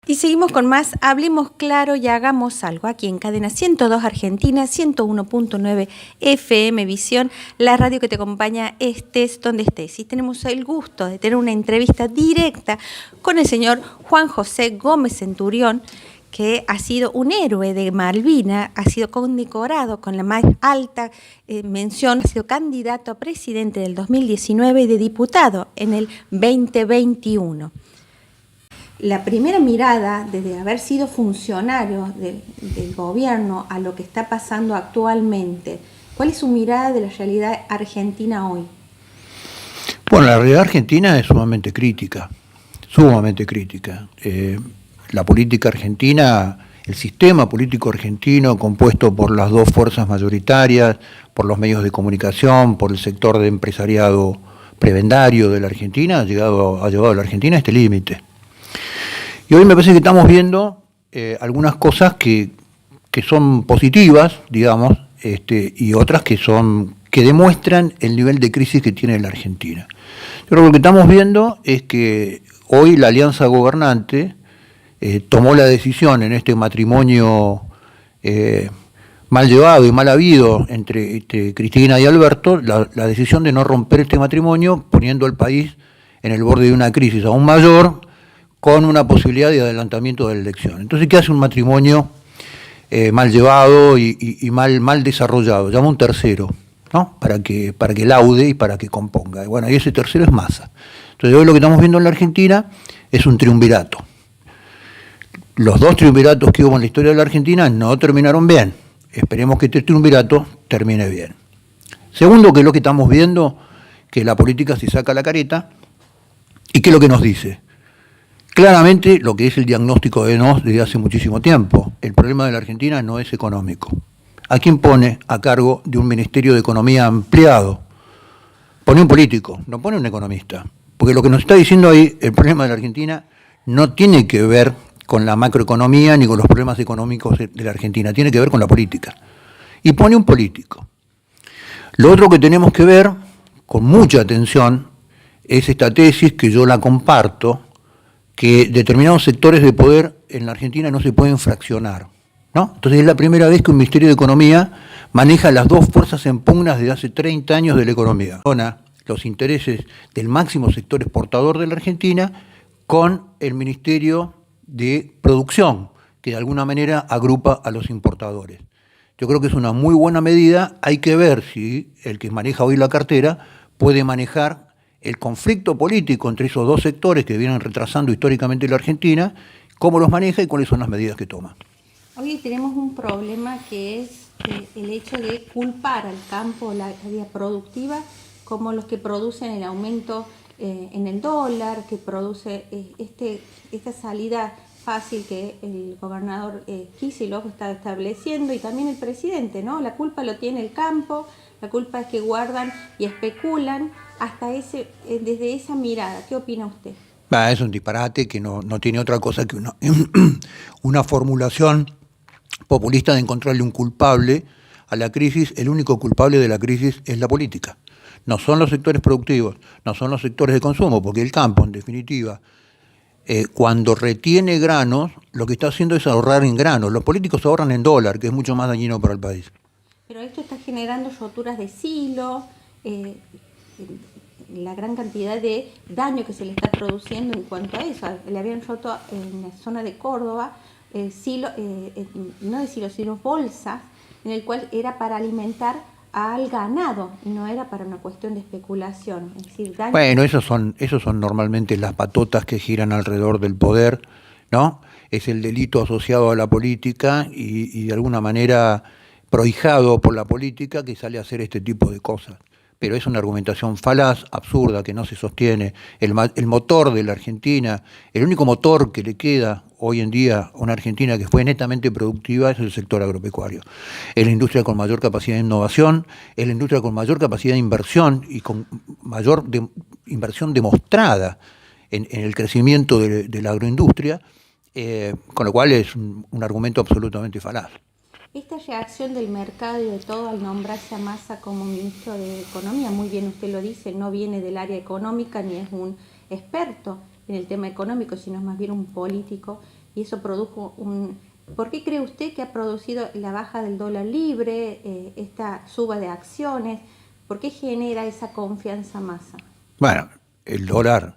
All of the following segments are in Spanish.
Y seguimos con más Hablemos Claro y Hagamos Algo, aquí en Cadena 102 Argentina, 101.9 FM Visión, la radio que te acompaña estés donde estés. Y tenemos el gusto de tener una entrevista directa con el señor Juan José Gómez Centurión, que ha sido un héroe de Malvinas, ha sido condecorado con la más alta mención, ha sido candidato a presidente del 2019 y de diputado en el 2021. La primera mirada, desde haber sido funcionario del gobierno a lo que está pasando actualmente, ¿cuál es su mirada de la realidad argentina hoy? Bueno, la realidad argentina es sumamente crítica, sumamente crítica. La política argentina, el sistema político argentino compuesto por las dos fuerzas mayoritarias, por los medios de comunicación, por el sector de empresariado prebendario de la Argentina, ha llevado a la Argentina a este límite. Y hoy me parece que estamos viendo algunas cosas que son positivas, digamos, y otras que demuestran el nivel de crisis que tiene la Argentina. Pero lo que estamos viendo es que hoy la alianza gobernante tomó la decisión en este matrimonio mal llevado y mal habido entre Cristina y Alberto, la decisión de no romper este matrimonio, poniendo al país en el borde de una crisis aún mayor, con una posibilidad de adelantamiento de la elección. Entonces, ¿qué hace un matrimonio mal llevado y mal desarrollado? Llama a un tercero, ¿no? Para que laude y para que componga. Y bueno, y ese tercero es Massa. Entonces, hoy lo que estamos viendo en la Argentina es un triunvirato. Los dos triunviratos que hubo en la historia de la Argentina no terminaron bien. Esperemos que este triunvirato termine bien. Segundo, que es lo que estamos viendo, que la política se saca la careta. ¿Y qué es lo que nos dice? Claramente lo que es el diagnóstico de NOS desde hace muchísimo tiempo. El problema de la Argentina no es económico. ¿A quién pone a cargo de un Ministerio de Economía ampliado? Pone un político, no pone un economista. Porque lo que nos está diciendo ahí, el problema de la Argentina no tiene que ver con la macroeconomía ni con los problemas económicos de la Argentina, tiene que ver con la política. Y pone un político. Lo otro que tenemos que ver con mucha atención es esta tesis que yo la comparto, que determinados sectores de poder en la Argentina no se pueden fraccionar, ¿no? Entonces es la primera vez que un Ministerio de Economía maneja las dos fuerzas en pugna desde hace 30 años de la economía. Los intereses del máximo sector exportador de la Argentina con el Ministerio de Producción, que de alguna manera agrupa a los importadores. Yo creo que es una muy buena medida. Hay que ver si el que maneja hoy la cartera puede manejar el conflicto político entre esos dos sectores que vienen retrasando históricamente la Argentina, cómo los maneja y cuáles son las medidas que toma. Hoy tenemos un problema que es el hecho de culpar al campo, la área productiva, como los que producen el aumento en el dólar, que produce esta salida fácil que el gobernador Kicillof está estableciendo, y también el presidente, ¿no? La culpa lo tiene el campo, la culpa es que guardan y especulan. Desde esa mirada, ¿qué opina usted? Es un disparate que no tiene otra cosa que una formulación populista de encontrarle un culpable a la crisis. El único culpable de la crisis es la política. No son los sectores productivos, no son los sectores de consumo, porque el campo, en definitiva, cuando retiene granos, lo que está haciendo es ahorrar en granos. Los políticos ahorran en dólar, que es mucho más dañino para el país. Pero esto está generando roturas de silo, la gran cantidad de daño que se le está produciendo en cuanto a eso. Le habían roto en la zona de Córdoba silo, no de silos, sino bolsas, en el cual era para alimentar al ganado y no era para una cuestión de especulación. Es decir, daño. Bueno, esos son normalmente las patotas que giran alrededor del poder, ¿no? Es el delito asociado a la política y de alguna manera prohijado por la política que sale a hacer este tipo de cosas. Pero es una argumentación falaz, absurda, que no se sostiene. El motor de la Argentina, el único motor que le queda hoy en día a una Argentina que fue netamente productiva es el sector agropecuario. Es la industria con mayor capacidad de innovación, es la industria con mayor capacidad de inversión y con mayor inversión demostrada en el crecimiento de la agroindustria, con lo cual es un argumento absolutamente falaz. Esta reacción del mercado y de todo al nombrarse a Massa como ministro de Economía, muy bien usted lo dice, no viene del área económica ni es un experto en el tema económico, sino es más bien un político y eso produjo un... ¿Por qué cree usted que ha producido la baja del dólar libre, esta suba de acciones? ¿Por qué genera esa confianza Massa? Bueno, el dólar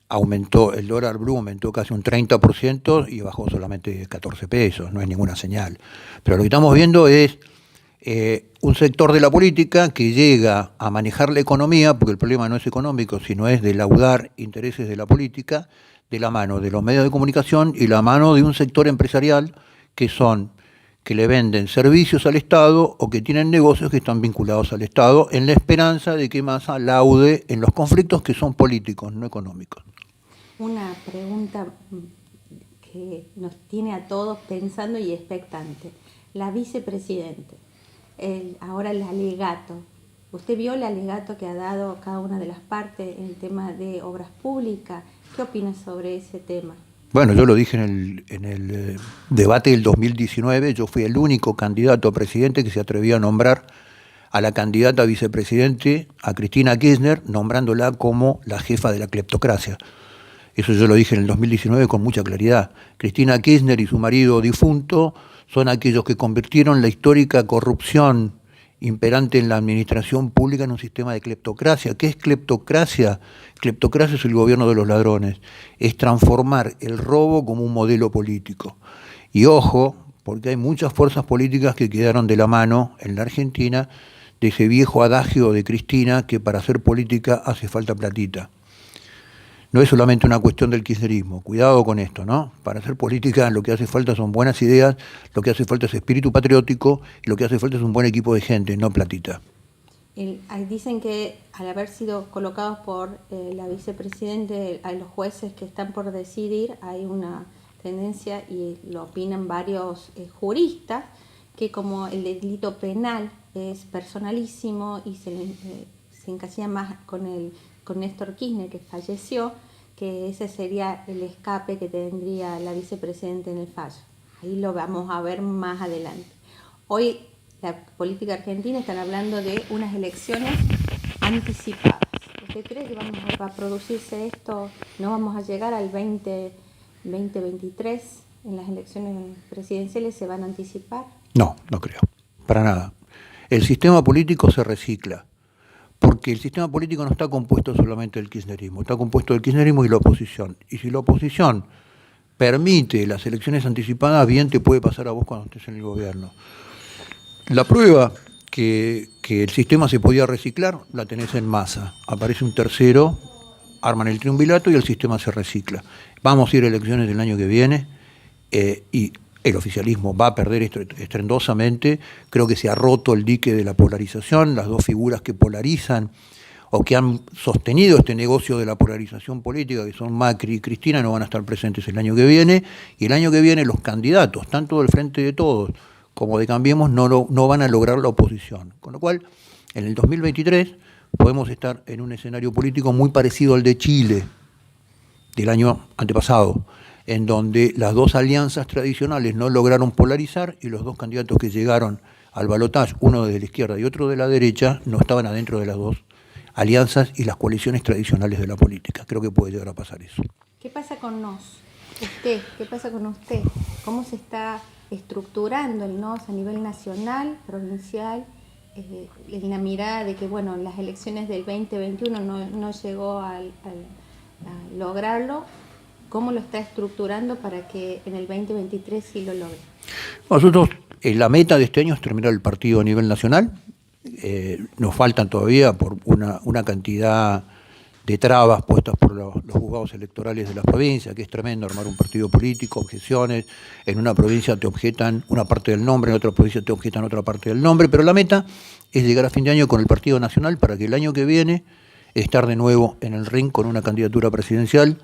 aumentó, el dólar blue aumentó casi un 30% y bajó solamente 14 pesos, no es ninguna señal. Pero lo que estamos viendo es un sector de la política que llega a manejar la economía, porque el problema no es económico, sino es de laudar intereses de la política, de la mano de los medios de comunicación y la mano de un sector empresarial que le venden servicios al Estado o que tienen negocios que están vinculados al Estado en la esperanza de que Massa laude en los conflictos que son políticos, no económicos. Una pregunta que nos tiene a todos pensando y expectante. La vicepresidente, ahora el alegato. ¿Usted vio el alegato que ha dado cada una de las partes en el tema de obras públicas? ¿Qué opina sobre ese tema? Bueno, yo lo dije en el debate del 2019, yo fui el único candidato a presidente que se atrevía a nombrar a la candidata a vicepresidente, a Cristina Kirchner, nombrándola como la jefa de la cleptocracia. Eso yo lo dije en el 2019 con mucha claridad. Cristina Kirchner y su marido difunto son aquellos que convirtieron la histórica corrupción imperante en la administración pública en un sistema de cleptocracia. ¿Qué es cleptocracia? Cleptocracia es el gobierno de los ladrones. Es transformar el robo como un modelo político. Y ojo, porque hay muchas fuerzas políticas que quedaron de la mano en la Argentina de ese viejo adagio de Cristina que para hacer política hace falta platita. No es solamente una cuestión del kirchnerismo, cuidado con esto, ¿no? Para hacer política lo que hace falta son buenas ideas, lo que hace falta es espíritu patriótico y lo que hace falta es un buen equipo de gente, no platita. Dicen que al haber sido colocados por la vicepresidente a los jueces que están por decidir, hay una tendencia, y lo opinan varios juristas, que como el delito penal es personalísimo y se encasilla más con Néstor Kirchner, que falleció, que ese sería el escape que tendría la vicepresidenta en el fallo. Ahí lo vamos a ver más adelante. Hoy la política argentina están hablando de unas elecciones anticipadas. ¿Usted cree que va a producirse esto? ¿No vamos a llegar al 2023 en las elecciones presidenciales? ¿Se van a anticipar? No, no creo, para nada. El sistema político se recicla. Porque el sistema político no está compuesto solamente del kirchnerismo, está compuesto del kirchnerismo y la oposición. Y si la oposición permite las elecciones anticipadas, bien te puede pasar a vos cuando estés en el gobierno. La prueba que el sistema se podía reciclar la tenés en Massa. Aparece un tercero, arman el triunvirato y el sistema se recicla. Vamos a ir a elecciones el año que viene y el oficialismo va a perder estrendosamente. Creo que se ha roto el dique de la polarización. Las dos figuras que polarizan o que han sostenido este negocio de la polarización política, que son Macri y Cristina, no van a estar presentes el año que viene. Y el año que viene los candidatos, tanto del Frente de Todos como de Cambiemos, no van a lograr la oposición. Con lo cual, en el 2023 podemos estar en un escenario político muy parecido al de Chile del año antepasado, en donde las dos alianzas tradicionales no lograron polarizar y los dos candidatos que llegaron al balotaje, uno de la izquierda y otro de la derecha, no estaban adentro de las dos alianzas y las coaliciones tradicionales de la política. Creo que puede llegar a pasar eso. ¿Qué pasa con usted? ¿Qué pasa con usted? ¿Cómo se está estructurando el NOS a nivel nacional, provincial, en la mirada de que, bueno, las elecciones del 2021 no llegó a lograrlo? ¿Cómo lo está estructurando para que en el 2023 sí lo logre? Nosotros, la meta de este año es terminar el partido a nivel nacional. Nos faltan todavía por una cantidad de trabas puestas por los juzgados electorales de las provincias, que es tremendo armar un partido político, objeciones. En una provincia te objetan una parte del nombre, en otra provincia te objetan otra parte del nombre, pero la meta es llegar a fin de año con el partido nacional para que el año que viene estar de nuevo en el ring con una candidatura presidencial,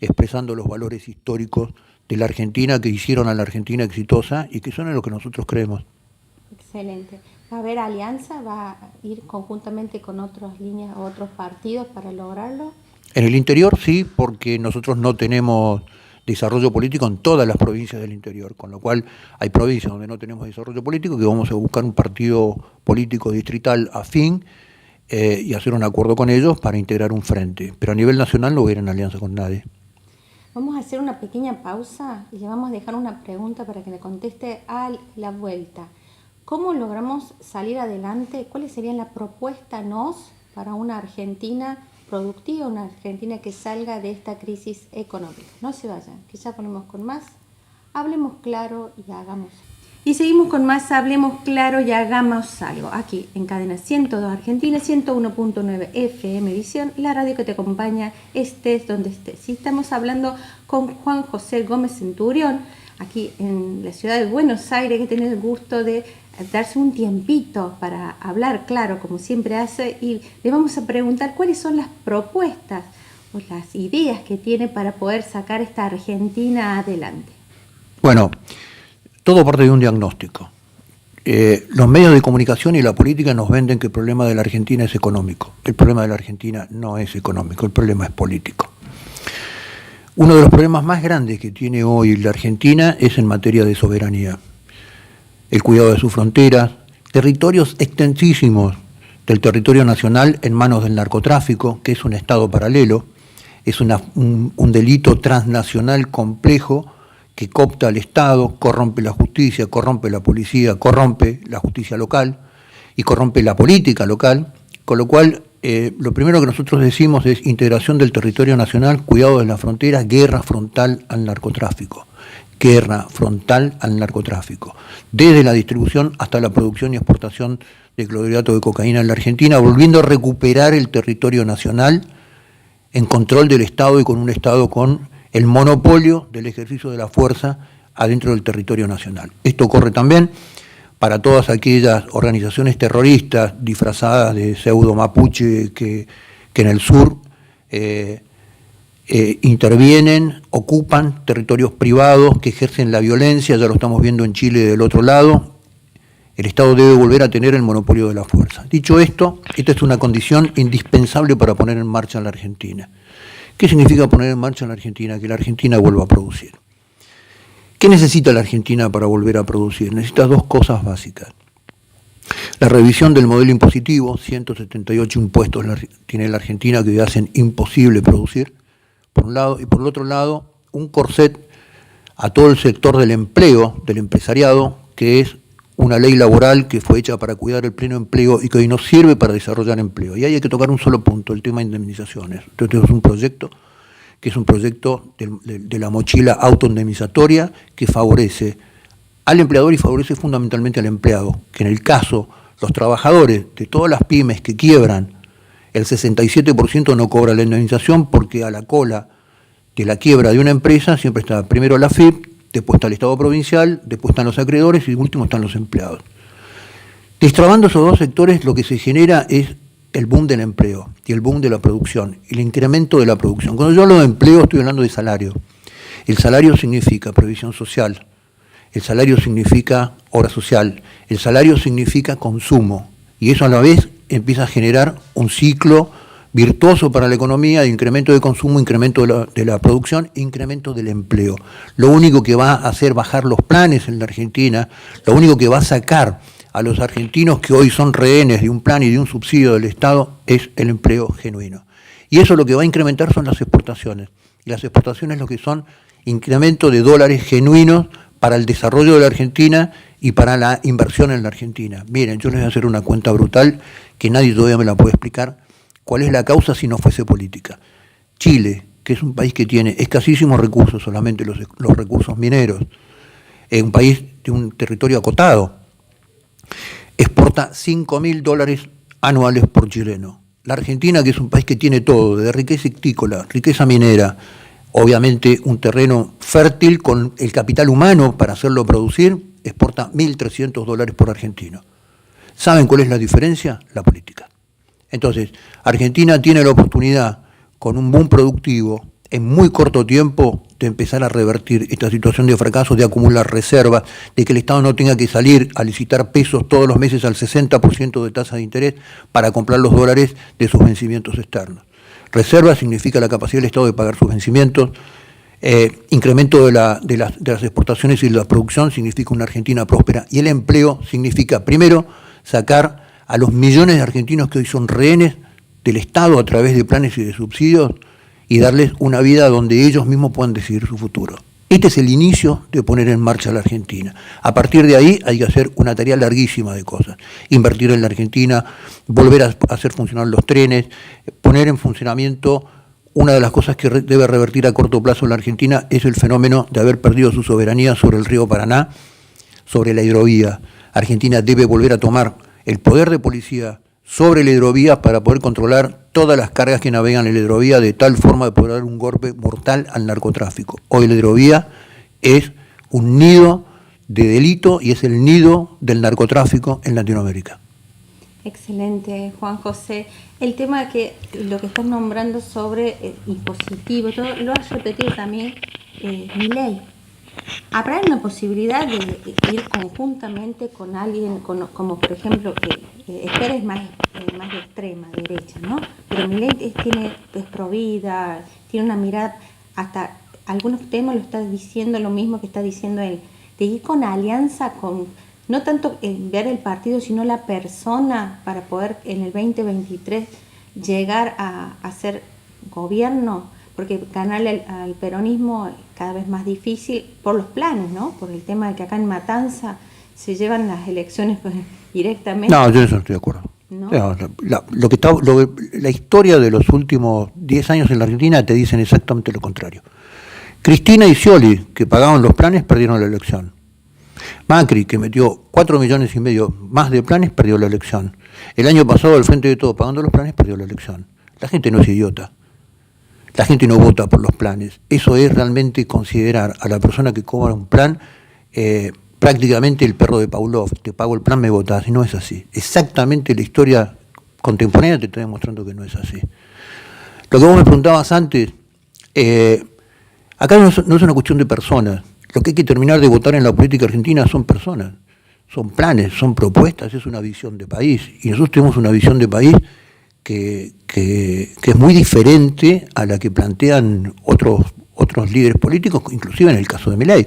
expresando los valores históricos de la Argentina que hicieron a la Argentina exitosa y que son en lo que nosotros creemos. Excelente. ¿Va a haber alianza? ¿Va a ir conjuntamente con otras líneas o otros partidos para lograrlo? En el interior sí, porque nosotros no tenemos desarrollo político en todas las provincias del interior, con lo cual hay provincias donde no tenemos desarrollo político, que vamos a buscar un partido político distrital afín y hacer un acuerdo con ellos para integrar un frente. Pero a nivel nacional no voy a ir en alianza con nadie. Vamos a hacer una pequeña pausa y le vamos a dejar una pregunta para que le conteste a la vuelta. ¿Cómo logramos salir adelante? ¿Cuáles serían las propuestas para una Argentina productiva, una Argentina que salga de esta crisis económica? No se vayan, que ya ponemos con más. Hablemos claro y hagamos. Y seguimos con más Hablemos Claro y Hagamos Algo. Aquí en Cadena 102 Argentina, 101.9 FM Visión, la radio que te acompaña estés donde estés. Y estamos hablando con Juan José Gómez Centurión, aquí en la ciudad de Buenos Aires, que tiene el gusto de darse un tiempito para hablar claro, como siempre hace, y le vamos a preguntar cuáles son las propuestas o las ideas que tiene para poder sacar esta Argentina adelante. Bueno, todo parte de un diagnóstico. Los medios de comunicación y la política nos venden que el problema de la Argentina es económico. El problema de la Argentina no es económico, el problema es político. Uno de los problemas más grandes que tiene hoy la Argentina es en materia de soberanía. El cuidado de sus fronteras, territorios extensísimos del territorio nacional en manos del narcotráfico, que es un estado paralelo, es un delito transnacional complejo que coopta al Estado, corrompe la justicia, corrompe la policía, corrompe la justicia local y corrompe la política local, con lo cual lo primero que nosotros decimos es integración del territorio nacional, cuidado de las fronteras, guerra frontal al narcotráfico. Guerra frontal al narcotráfico, desde la distribución hasta la producción y exportación de clorhidrato de cocaína en la Argentina, volviendo a recuperar el territorio nacional en control del Estado y con un Estado con el monopolio del ejercicio de la fuerza adentro del territorio nacional. Esto ocurre también para todas aquellas organizaciones terroristas disfrazadas de pseudo mapuche que en el sur intervienen, ocupan territorios privados que ejercen la violencia, ya lo estamos viendo en Chile del otro lado. El Estado debe volver a tener el monopolio de la fuerza. Dicho esto, esta es una condición indispensable para poner en marcha la Argentina. ¿Qué significa poner en marcha la Argentina? Que la Argentina vuelva a producir. ¿Qué necesita la Argentina para volver a producir? Necesita dos cosas básicas. La revisión del modelo impositivo, 178 impuestos tiene la Argentina que hacen imposible producir, por un lado, y por el otro lado, un corset a todo el sector del empleo, del empresariado, que es una ley laboral que fue hecha para cuidar el pleno empleo y que hoy no sirve para desarrollar empleo. Y ahí hay que tocar un solo punto, el tema de indemnizaciones. Entonces es un proyecto que es un proyecto de la mochila autoindemnizatoria que favorece al empleador y favorece fundamentalmente al empleado, que en el caso, los trabajadores de todas las pymes que quiebran, el 67% no cobra la indemnización porque a la cola de la quiebra de una empresa siempre está primero la AFIP, después está el Estado provincial, después están los acreedores y último están los empleados. Destrabando esos dos sectores, lo que se genera es el boom del empleo y el boom de la producción, el incremento de la producción. Cuando yo hablo de empleo estoy hablando de salario. El salario significa previsión social, el salario significa obra social, el salario significa consumo y eso a la vez empieza a generar un ciclo virtuoso para la economía de incremento de consumo, incremento de la producción, incremento del empleo. Lo único que va a hacer bajar los planes en la Argentina, lo único que va a sacar a los argentinos que hoy son rehenes de un plan y de un subsidio del Estado es el empleo genuino. Y eso lo que va a incrementar son las exportaciones. Y las exportaciones lo que son incremento de dólares genuinos para el desarrollo de la Argentina y para la inversión en la Argentina. Miren, yo les voy a hacer una cuenta brutal que nadie todavía me la puede explicar. ¿Cuál es la causa si no fuese política? Chile, que es un país que tiene escasísimos recursos, solamente los recursos mineros, es un país de un territorio acotado, exporta $5.000 anuales por chileno. La Argentina, que es un país que tiene todo, de riqueza agrícola, riqueza minera, obviamente un terreno fértil con el capital humano para hacerlo producir, exporta $1.300 por argentino. ¿Saben cuál es la diferencia? La política. Entonces, Argentina tiene la oportunidad, con un boom productivo, en muy corto tiempo, de empezar a revertir esta situación de fracaso, de acumular reservas, de que el Estado no tenga que salir a licitar pesos todos los meses al 60% de tasa de interés para comprar los dólares de sus vencimientos externos. Reserva significa la capacidad del Estado de pagar sus vencimientos, incremento de las exportaciones y de la producción significa una Argentina próspera, y el empleo significa, primero, sacar a los millones de argentinos que hoy son rehenes del Estado a través de planes y de subsidios y darles una vida donde ellos mismos puedan decidir su futuro. Este es el inicio de poner en marcha la Argentina. A partir de ahí hay que hacer una tarea larguísima de cosas. Invertir en la Argentina, volver a hacer funcionar los trenes, poner en funcionamiento. Una de las cosas que debe revertir a corto plazo la Argentina es el fenómeno de haber perdido su soberanía sobre el río Paraná, sobre la hidrovía. Argentina debe volver a tomar el poder de policía sobre la hidrovía para poder controlar todas las cargas que navegan en la hidrovía de tal forma de poder dar un golpe mortal al narcotráfico. Hoy la hidrovía es un nido de delito y es el nido del narcotráfico en Latinoamérica. Excelente, Juan José. El tema que lo que estás nombrando sobre impositivo, todo lo has repetido también Milei. ¿Habrá una posibilidad de ir conjuntamente con alguien, como por ejemplo, Esper es más de extrema derecha, ¿no? Pero Milei es provida, tiene una mirada, hasta algunos temas lo está diciendo lo mismo que está diciendo él, de ir con alianza, con no tanto ver el partido, sino la persona para poder en el 2023 llegar a hacer gobierno, porque ganarle al peronismo cada vez más difícil por los planes, ¿no? Por el tema de que acá en Matanza se llevan las elecciones directamente. No, yo eso no estoy de acuerdo. ¿No? La historia de los últimos 10 años en la Argentina te dicen exactamente lo contrario. Cristina y Scioli, que pagaban los planes, perdieron la elección. Macri, que metió 4,5 millones más de planes, perdió la elección. El año pasado, el Frente de Todos pagando los planes, perdió la elección. La gente no es idiota. La gente no vota por los planes. Eso es realmente considerar a la persona que cobra un plan prácticamente el perro de Pavlov. Te pago el plan, me votás. Y no es así. Exactamente la historia contemporánea te está demostrando que no es así. Lo que vos me preguntabas antes, acá no es una cuestión de personas. Lo que hay que terminar de votar en la política argentina son personas, son planes, son propuestas, es una visión de país. Y nosotros tenemos una visión de país que es muy diferente a la que plantean otros líderes políticos, inclusive en el caso de Milei.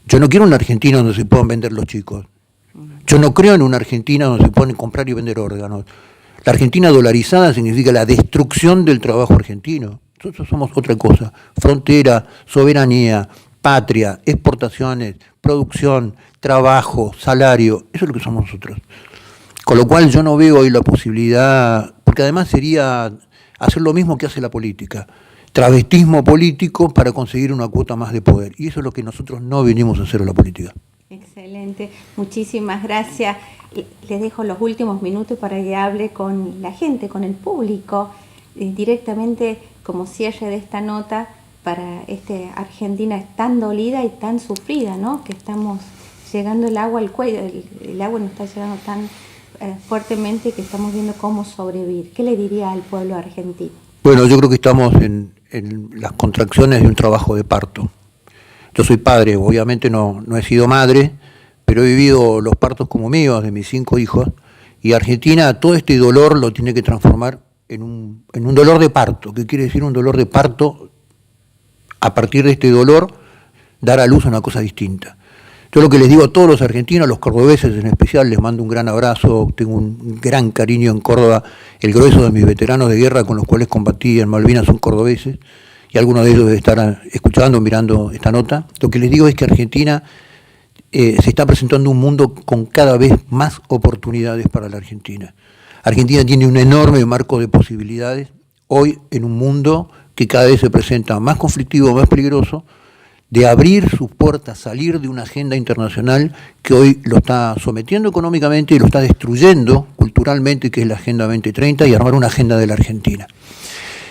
Yo no quiero una Argentina donde se puedan vender los chicos. Yo no creo en una Argentina donde se pueden comprar y vender órganos. La Argentina dolarizada significa la destrucción del trabajo argentino. Nosotros somos otra cosa. Frontera, soberanía, patria, exportaciones, producción, trabajo, salario. Eso es lo que somos nosotros. Con lo cual yo no veo hoy la posibilidad, porque además sería hacer lo mismo que hace la política, travestismo político para conseguir una cuota más de poder. Y eso es lo que nosotros no venimos a hacer en la política. Excelente, muchísimas gracias. Les dejo los últimos minutos para que hable con la gente, con el público, directamente como cierre de esta nota para Argentina tan dolida y tan sufrida, ¿no? Que estamos llegando el agua al cuello, el agua nos está llegando tan fuertemente que estamos viendo cómo sobrevivir. ¿Qué le diría al pueblo argentino? Bueno, yo creo que estamos en las contracciones de un trabajo de parto. Yo soy padre, obviamente no he sido madre, pero he vivido los partos como míos de mis 5 hijos, y Argentina todo este dolor lo tiene que transformar en un dolor de parto. ¿Qué quiere decir un dolor de parto? A partir de este dolor, dar a luz a una cosa distinta. Yo lo que les digo a todos los argentinos, a los cordobeses en especial, les mando un gran abrazo, tengo un gran cariño en Córdoba, el grueso de mis veteranos de guerra con los cuales combatí en Malvinas son cordobeses, y algunos de ellos deben estar escuchando, mirando esta nota. Lo que les digo es que Argentina se está presentando un mundo con cada vez más oportunidades para la Argentina. Argentina tiene un enorme marco de posibilidades, hoy en un mundo que cada vez se presenta más conflictivo, más peligroso, de abrir sus puertas, salir de una agenda internacional que hoy lo está sometiendo económicamente y lo está destruyendo culturalmente, que es la Agenda 2030, y armar una agenda de la Argentina.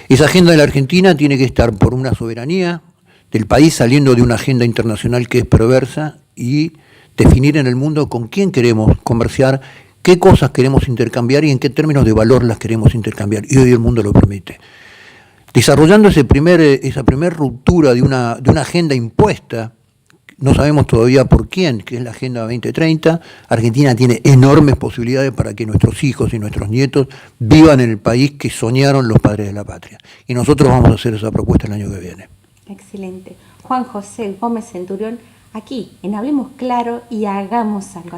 Esa agenda de la Argentina tiene que estar por una soberanía del país saliendo de una agenda internacional que es perversa y definir en el mundo con quién queremos comerciar, qué cosas queremos intercambiar y en qué términos de valor las queremos intercambiar. Y hoy el mundo lo permite. Desarrollando esa primer ruptura de una agenda impuesta, no sabemos todavía por quién, que es la Agenda 2030, Argentina tiene enormes posibilidades para que nuestros hijos y nuestros nietos vivan en el país que soñaron los padres de la patria. Y nosotros vamos a hacer esa propuesta el año que viene. Excelente. Juan José Gómez Centurión, aquí en Hablemos Claro y Hagamos Algo.